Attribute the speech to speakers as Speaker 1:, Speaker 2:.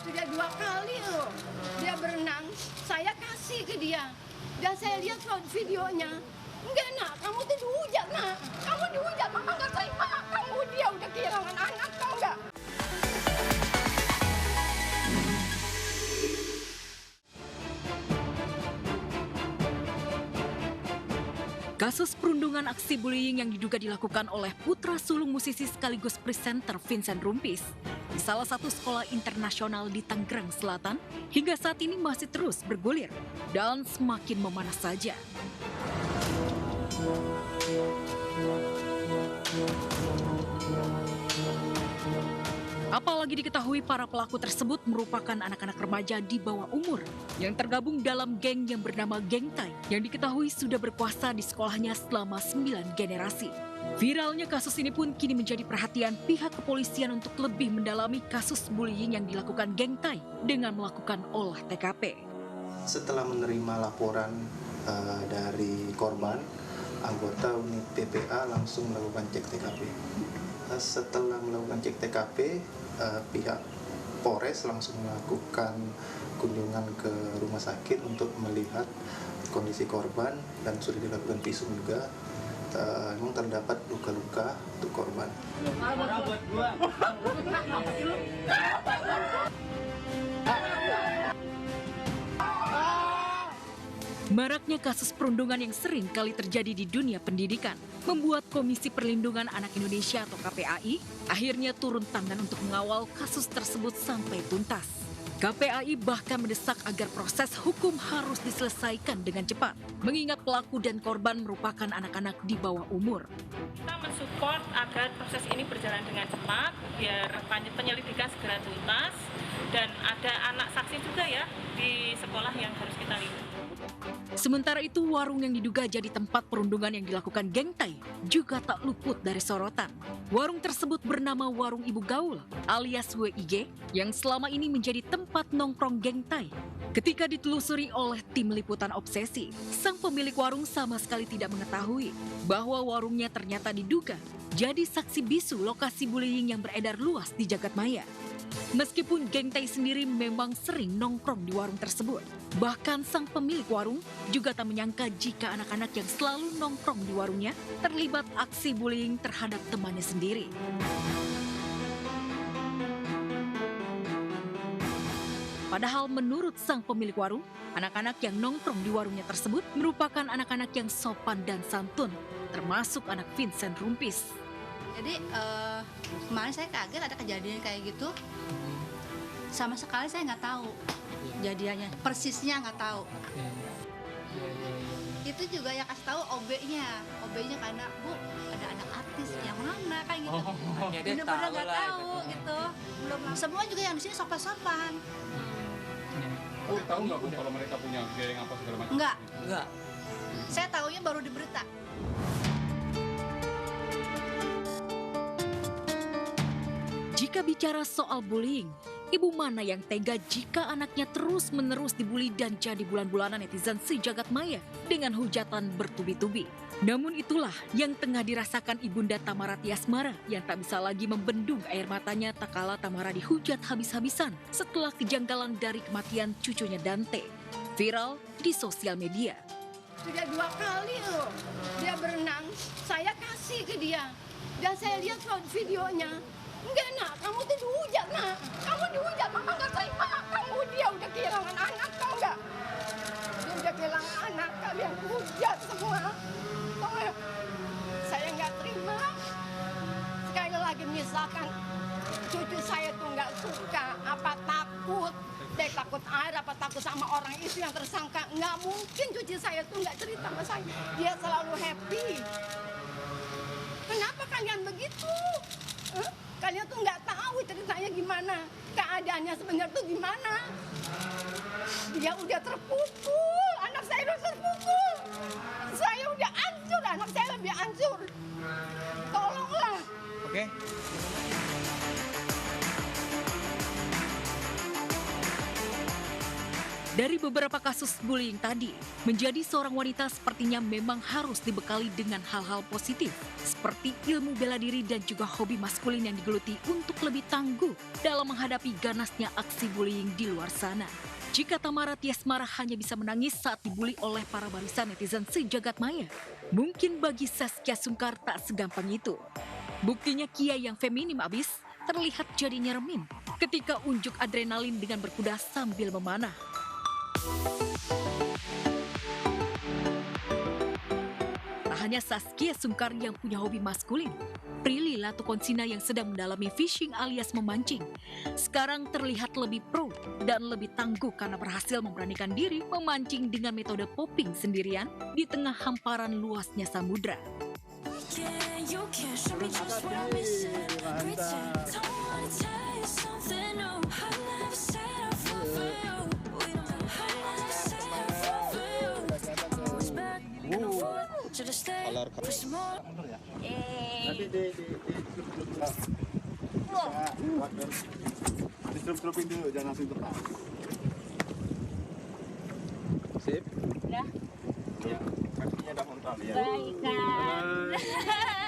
Speaker 1: Sudah 2 kali loh dia berenang, saya kasih ke dia. Dan saya lihat videonya. Enggak nak, kamu tuh dihujat nak. Kamu dihujat, mama nggak terima. Kamu dia udah kehilangan anak, tau nggak?
Speaker 2: Kasus perundungan aksi bullying yang diduga dilakukan oleh putra sulung musisi sekaligus presenter Vincent Rumpis di salah satu sekolah internasional di Tangerang Selatan hingga saat ini masih terus bergulir dan semakin memanas saja. Apalagi diketahui para pelaku tersebut merupakan anak-anak remaja di bawah umur yang tergabung dalam geng yang bernama Geng Tai yang diketahui sudah berkuasa di sekolahnya selama 9 generasi. Viralnya kasus ini pun kini menjadi perhatian pihak kepolisian untuk lebih mendalami kasus bullying yang dilakukan Geng Tai dengan melakukan olah TKP.
Speaker 3: Setelah menerima laporan dari korban, anggota unit PPA langsung melakukan cek TKP. Setelah melakukan cek TKP, pihak Polres langsung melakukan kunjungan ke rumah sakit untuk melihat kondisi korban dan sudah dilakukan visum juga. Memang terdapat luka-luka untuk korban.
Speaker 2: Maraknya kasus perundungan yang sering kali terjadi di dunia pendidikan membuat Komisi Perlindungan Anak Indonesia atau KPAI akhirnya turun tangan untuk mengawal kasus tersebut sampai tuntas. KPAI bahkan mendesak agar proses hukum harus diselesaikan dengan cepat, mengingat pelaku dan korban merupakan anak-anak di bawah umur.
Speaker 4: Kita mensupport agar proses ini berjalan dengan cepat, biar penyelidikan segera tuntas, dan ada anak saksi juga ya di sekolah yang harus kita lihat.
Speaker 2: Sementara itu, warung yang diduga jadi tempat perundungan yang dilakukan Geng Tai juga tak luput dari sorotan. Warung tersebut bernama Warung Ibu Gaul alias WIG yang selama ini menjadi tempat nongkrong Geng Tai. Ketika ditelusuri oleh tim liputan Obsesi, sang pemilik warung sama sekali tidak mengetahui bahwa warungnya ternyata diduga jadi saksi bisu lokasi bullying yang beredar luas di jagat maya. Meskipun Geng Tai sendiri memang sering nongkrong di warung tersebut, bahkan sang pemilik warung juga tak menyangka jika anak-anak yang selalu nongkrong di warungnya terlibat aksi bullying terhadap temannya sendiri. Padahal menurut sang pemilik warung, anak-anak yang nongkrong di warungnya tersebut merupakan anak-anak yang sopan dan santun, termasuk anak Vincent Rumpis.
Speaker 5: Jadi kemarin saya kaget ada kejadian kayak gitu, sama sekali saya nggak tahu kejadiannya, persisnya nggak tahu. Itu juga yang kasih tahu OB-nya karena Bu ada anak artis yang mana kayak gitu. Bener-bener nggak tahu gitu. Belum semua juga yang di sini sopan-sopan.
Speaker 6: Bu, tahu nggak Bu kalau mereka punya geng apa segala macam?
Speaker 5: Enggak. Saya tahunya baru di berita.
Speaker 2: Jika bicara soal bullying, ibu mana yang tega jika anaknya terus-menerus dibully dan jadi bulan-bulanan netizen sejagat maya dengan hujatan bertubi-tubi. Namun itulah yang tengah dirasakan Ibunda Tamara Tiasmara yang tak bisa lagi membendung air matanya tak kala Tamara dihujat habis-habisan setelah kejanggalan dari kematian cucunya Dante. Viral di sosial media.
Speaker 1: Sudah 2 kali loh dia berenang, saya kasih ke dia. Dan saya lihat videonya. Enggak nak, kamu tuh dihujat nak. Kamu dihujat, mama nggak terima. Kamu dia udah kehilangan anak, tau nggak? Dia udah kehilangan anak, kalian hujat semua. Tau nggak? Saya nggak terima. Sekali lagi misalkan cucu saya tuh nggak suka, apa takut, dia takut air, apa takut sama orang itu yang tersangka. Nggak mungkin cucu saya tuh nggak cerita sama saya. Dia selalu happy. Kenapa kalian begitu? Kalian tuh nggak tahu ceritanya gimana, keadaannya sebenarnya tuh gimana. Dia udah terpukul, anak saya udah terpukul. Saya udah hancur, anak saya lebih hancur. Tolonglah.
Speaker 7: Oke.
Speaker 2: Dari beberapa kasus bullying tadi, menjadi seorang wanita sepertinya memang harus dibekali dengan hal-hal positif, seperti ilmu bela diri dan juga hobi maskulin yang digeluti untuk lebih tangguh dalam menghadapi ganasnya aksi bullying di luar sana. Jika Tamara Tiasmara hanya bisa menangis saat dibully oleh para barisan netizen sejagat maya, mungkin bagi Saskia Sungkar tak segampang itu. Buktinya Kia yang feminim abis terlihat jadi nyeremin ketika unjuk adrenalin dengan berkuda sambil memanah. Tak hanya Saskia Sungkar yang punya hobi maskulin, Prilly Latukonsina yang sedang mendalami fishing alias memancing, sekarang terlihat lebih pro dan lebih tangguh karena berhasil memberanikan diri memancing dengan metode popping sendirian di tengah hamparan luasnya samudra.
Speaker 7: Distrup-strupin dulu, jangan langsung tepat. Sip. Ya. Kakinya udah horizontal ya.
Speaker 5: Baik kan.